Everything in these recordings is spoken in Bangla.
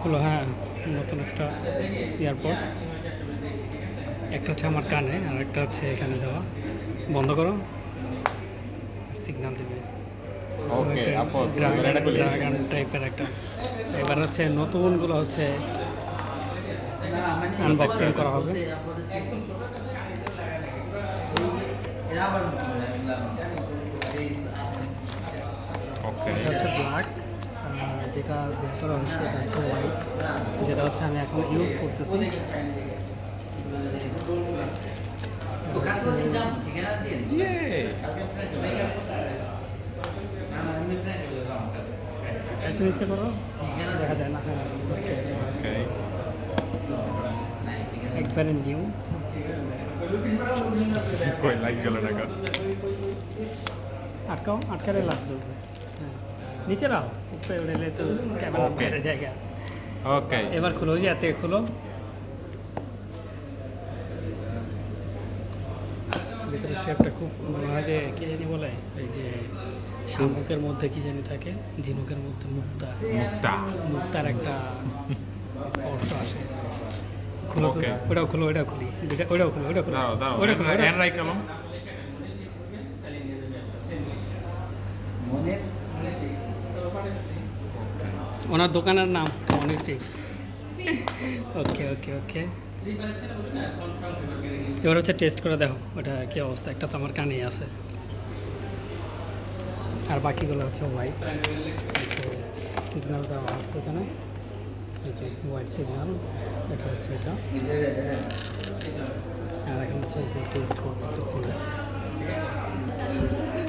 হলো হ্যাঁ, নতুন একটা এয়ারপড, একটা হচ্ছে আমার কানে আর একটা হচ্ছে এখানে দেওয়া। বন্ধ করো, সিগন্যাল দেবে। ড্রাগন টাইপের একটা। এবার হচ্ছে নতুনগুলো হচ্ছে আনবক্সিং করা হবে। হচ্ছে ব্ল্যাক, যেটা বের করা হচ্ছে এটা হচ্ছে হোয়াইট, যেটা হচ্ছে আমি এখন ইউজ করতেছি। একটু নিচে করো, দেখা যায় না। হ্যাঁ, একবারে নিউ। আটকাও, আটকালে লাভ চলবে। হ্যাঁ, নিচে রাও, উপরে উঠলে তো ক্যামেরা বেড়ে জায়গা। ওকে, এবার খুলো, ওই যে এতে খুলো। ভিতরে শেপটা খুব মনে হয় যে কী জানি বলে, এই যে শামুকের মধ্যে কি জানি থাকে, ঝিনুকের মধ্যে মুক্তা, মুক্তার একটা স্পর্শ আসে। খুলো, ওটাও খুলো, ওটাও খুলি, ওটাও খুলো, ওটা খুলো, ওটা খুলো, ওনার দোকানের নাম মনির ফিক্স। ওকে ওকে ওকে, এবার হচ্ছে টেস্ট করে দেখো ওটা কী অবস্থা। একটা তো আমার কানেই আছে, আর বাকিগুলো হচ্ছে হোয়াইট। সিগন্যাল দেওয়া আছে এখানে, হোয়াইট সিগন্যাল। এটা হচ্ছে এটা, আর এখন হচ্ছে যে টেস্ট করতেছে খুলে।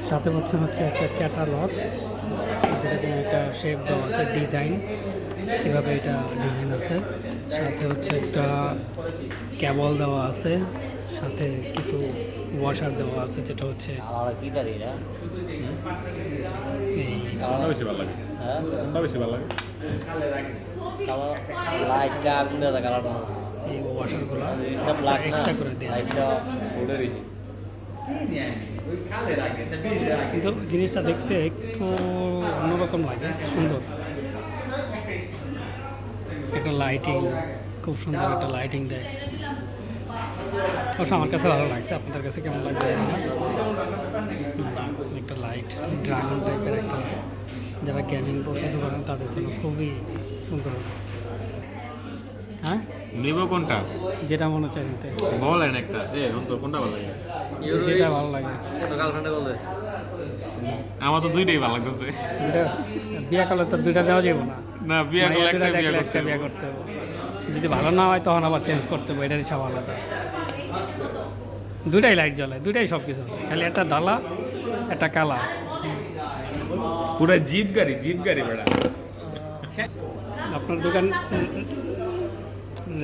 সাথে হচ্ছে একটা ক্যাটালগ, যেরকম একটা শেপ দেওয়া আছে, ডিজাইন কীভাবে এটা ডিজাইন আছে। সাথে হচ্ছে একটা কেবল দেওয়া আছে, সাথে কিছু ওয়াশার দেওয়া আছে, যেটা হচ্ছে এই ওয়াশারগুলো এক্সট্রা করে দেওয়া। কিন্তু জিনিসটা দেখতে একটু অন্যরকম লাগে, সুন্দর একটা লাইটিং, খুব সুন্দর একটা লাইটিং দেয়। অবশ্য আমার কাছে ভালো লাগছে, আপনাদের কাছে কেমন লাগবে? একটা লাইট ড্রাগন টাইপের একটা, যারা গেমিং পছন্দ করেন তাদের জন্য খুবই সুন্দর। হ্যাঁ, নেব কোনটা? যেটা মনে হচ্ছে নিতে বলেন একটা। কোনটা ভালো লাগে? যেটা ভালো লাগে। আমার তো দুইটাই ভালো লাগতেছে। বিয়ে করলে তো দুইটা দেওয়া যাবে না। না, বিয়ে করলে একটা বিয়ে করতে হবে। যদি ভালো না হয় তখন আবার চেঞ্জ করতে হবে, এটারই সব আলাদা। দুইটাই লাইট জ্বলে, দুইটাই সব কিছু আছে, খালি একটা ডালা একটা কালা। পুরো জিপ গাড়ি বেড়া। আপনার দোকান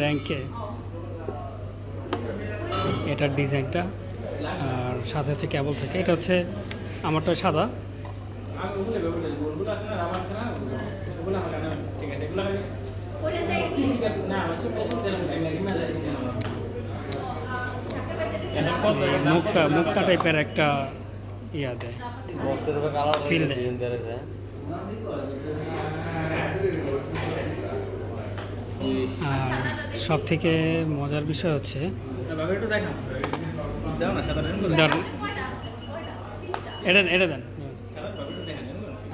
র্যাঙ্কে এটার ডিজাইনটা, আর সাথে হচ্ছে কেবল থাকে। এটা হচ্ছে আমারটা সাদা, মুক্তা টাইপের একটা ইয়া দেয়, ফিল দেয়। আর সব থেকে মজার বিষয় হচ্ছে, এটা দেন।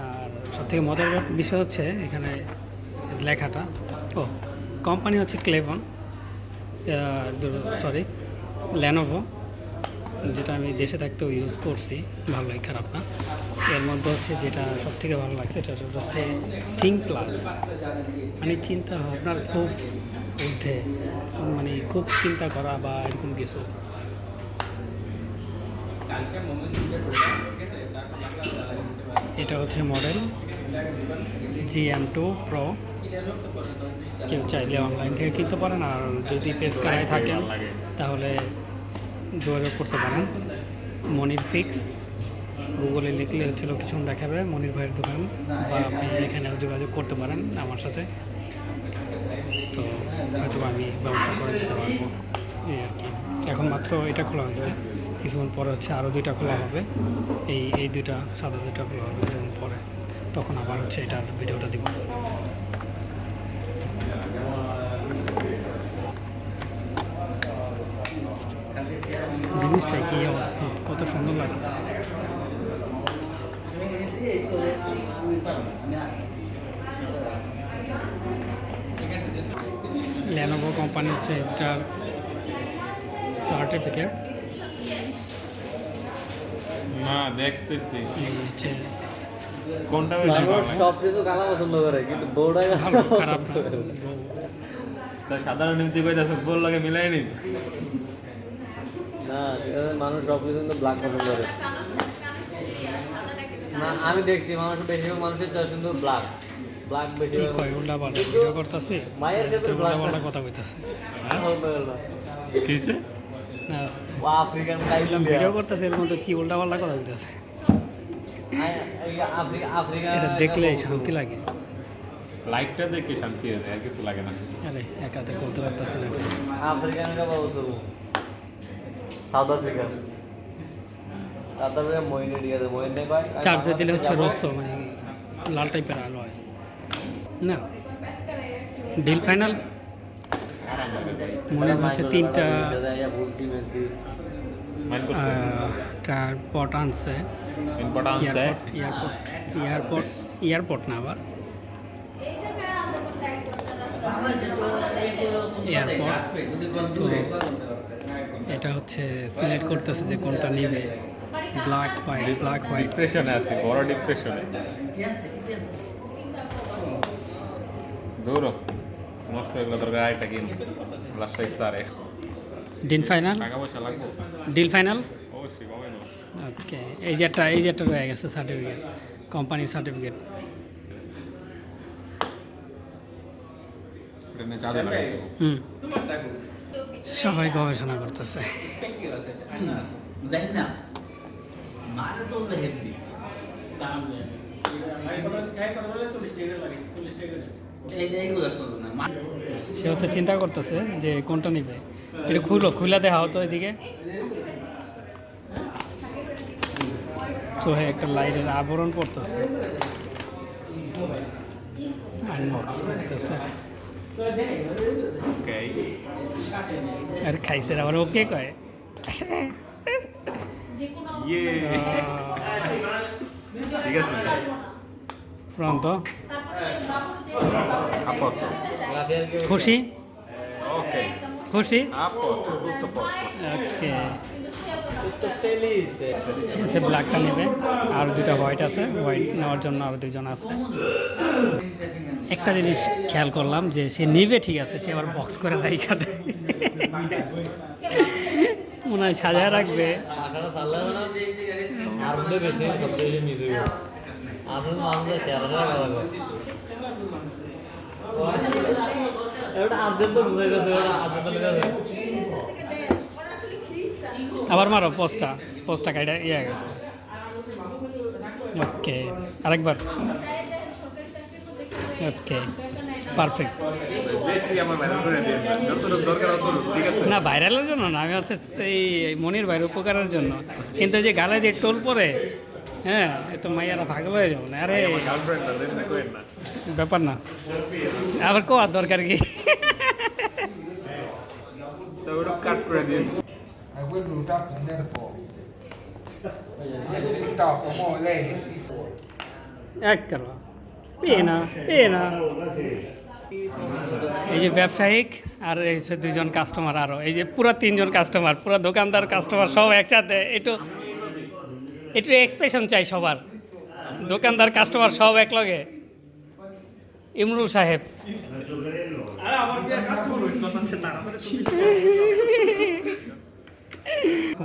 আর সব থেকে মজার বিষয় হচ্ছে এখানে লেখাটা, কোম্পানি হচ্ছে লেনোভো, যেটা আমি দেশে থাকতেও ইউজ করছি, ভালোই খারাপ না। এর মধ্যে হচ্ছে যেটা সব থেকে ভালো লাগছে এটা হচ্ছে থিঙ্কপ্লাস। মানে চিন্তা ভাবনার খুব ঊর্ধ্বে, মানে খুব চিন্তা করা বা এরকম কিছু। এটা হচ্ছে মডেল GM2 Pro। কেউ চাইলে অনলাইন থেকে কিনতে পারেন, আর যদি পেসকারায় থাকেন তাহলে যোগাযোগ করতে পারেন। মনির ফিক্স গুগলে লিখলে হচ্ছে লোকেশন দেখাবে মনির ভাইয়ের দোকান, বা আপনি এখানেও যোগাযোগ করতে পারেন আমার সাথে। তো হয়তো আমি ব্যবস্থা করে দিতে পারবো, এই আর কি। এখন মাত্র এটা খোলা হয়েছে, কিছুক্ষণ পরে হচ্ছে আরও দুইটা খোলা হবে। এই দুইটা সাদা দুইটা খোলা হবে কিছুক্ষণ পরে, তখন আবার হচ্ছে এটার ভিডিওটা দিব। সুন্দর লাগে। লেনোভো কোম্পানির হচ্ছে এটার সার্টিফিকেট। না দেখতেছি এই হচ্ছে কোনটা বেশি ভালো লাগে? সব কিছু গালা পছন্দ করে কিন্তু বউটা ভালো, খারাপ না। তা সাধারণ নীতি কইতাছে বল লাগে মিলাই নি না, মানুষ সব কিছু কিন্তু ব্ল্যাক পছন্দ করে না। আমি দেখছি বেশিরভাগ মানুষের চয়েস কিন্তু ব্ল্যাক বেশি কি কয় উল্টা পাল্টা ভিডিও করতেছি, মায়ের ক্ষেত্রে উল্টা পাল্টা কথা কইতাছে। কিছে না আফ্রিকান ভিডিও করতেছে এর মধ্যে কি উল্টা পাল্টা কথা কইতাছে। আফ্রিকা এটা দেখলে শান্তি লাগে। লাইটটা দেখে শান্তি হয় আর কিছু লাগে না। আরে একাতে বলতে পারতেছি না। আফ্রিকান কা বলতো সাউথ আফ্রিকান মহিনে ঠিক আছে, মহিনে কয় চার্জে দিলে হচ্ছে রস্য মানে লাল টাইপের আলো হয় না। ডিল ফাইনাল মনে হচ্ছে 3টা মাইন্ড করছে পট আনছে। ইম্পর্টেন্স এয়ারপোর্ট না আবার এয়ারপোর্ট। তো এটা হচ্ছে সিলেক্ট করতেছে যে কোনটা নিবে, ব্ল্যাক হোয়াইট। ডিপ্রেশনে আছি, বড় ডিপ্রেশনে। দূর নষ্ট এগুলো দরকার আরেকটা কিন লাস্ট ইস্তারে ডিল ফাইনাল টাকা পয়সা লাগবে ডিল ফাইনাল। অবশ্যই কমে না। ওকে এই যে একটা রয়ে গেছে সার্টিফিকেট, কোম্পানির সার্টিফিকেট। এটা নিয়ে চাঁদে লাগাই সবাই গবেষণা করতেছে। সে হচ্ছে চিন্তা করতেছে যে কোনটা নিবে। এটা খুলে দেখা হতো এদিকে। তো একটা লাইটের আবরণ পড়তেছে, আনবক্স করতেছে। ওকে আর খাইছে আবার ওকে কয় ইয়ে ঠিক আছে Pronto? a posto খুশি? ok খুশি? a posto tutto a posto ওকে সে হচ্ছে ব্ল্যাকটা নেবে, আর দুটো হোয়াইট আছে, হোয়াইট নেওয়ার জন্য আরও দুজন আছে। একটা জিনিস খেয়াল করলাম যে সে নিবে ঠিক আছে, সে আবার বক্স করে রাইখা দেয়। মনে হয় সাজায় রাখবে। আবার মারো পোস্টটা কাইটা ইয়ে গেছে। ওকে আরেকবার। Okay perfect. বেশি আমার ভাইরাল করে দিন যতটুকু দরকার ততটুকু ঠিক আছে না ভাইরালের জন্য না, আমি হচ্ছে এই মনির ভাইয়ের উপকারের জন্য। কিন্তু যে গালে যে টোল পরে, হ্যাঁ এ তো মাইয়ারা ভাগল হয়ে যাবো না। আরে গার্লফ্রেন্ড না দেন না কইেন না ব্যাপার না, আবার কোয়ার দরকার কি? তো ওটা কাট করে দিন è venuto a prendere fuoco. E se dopo mo lei è fissa. Eccolo, piena. এই যে ব্যবসায়িক আর এই হচ্ছে দুজন কাস্টমার, আরও এই যে পুরো 3জন কাস্টমার, পুরো দোকানদার কাস্টমার সব একসাথে। একটু এক্সপ্রেশন চাই সবার, দোকানদার কাস্টমার সব এক লগে। ইমরুল সাহেব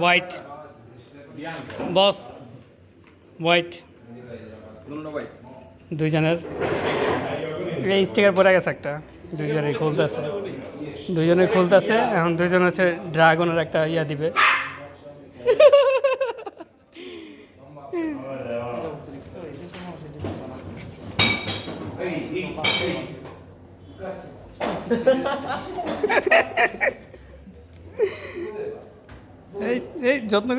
হোয়াইট বস, হোয়াইট দুইজনের এই স্টিকার পরে গেছে একটা, দুইজনেই খুলতেছে। এখন দুইজন হচ্ছে ড্রাগনের একটা ইয়া দিবে। এই যত্ন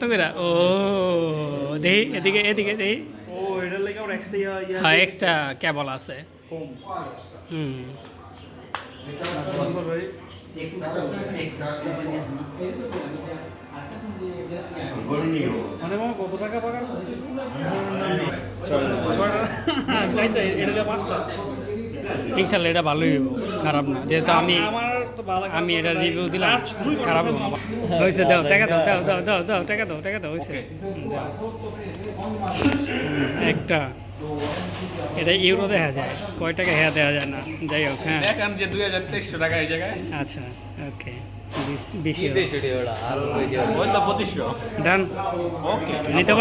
করে ও দেখি এদিকে দেখি। ও এটার লাগে আবার এক্সট্রা হ্যাঁ এক্সট্রা কেবল আছে। মানে মামা কত টাকা পাকার চারটা এটা দিয়ে পাঁচটা ইনশাল্লাহ এটা ভালোই হইব খারাপ না যেহেতু আমি এটা রিভিউ দিলাম খারাপ হইব না। হয়েছে দাও টাকা দাও দাও দাও দাও দাও টাকা দাও টাকা দাও হয়েছে একটা এটা ইউরো দেখা যায় কয় টাকা হ্যাঁ দেওয়া যায় না যাই হোক হ্যাঁ দেখেন যে 2300 টাকা এই জায়গায় আচ্ছা ওকে বেশি ওই তো 2500 ডান ওকে নিতে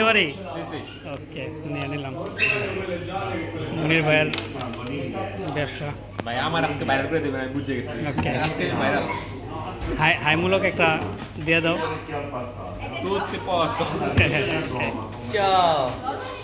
পারি সি সি ওকে নিয়ে নিলাম মনির ভাইয়ের ব্যবসা ভাই আমার আজকে বাইরে করে দিবেন আমি বুঝে গেছি ওকে আজকে বাইরে হাইমূলক একটা দিয়ে দাও তুই পোস্ট Ciao.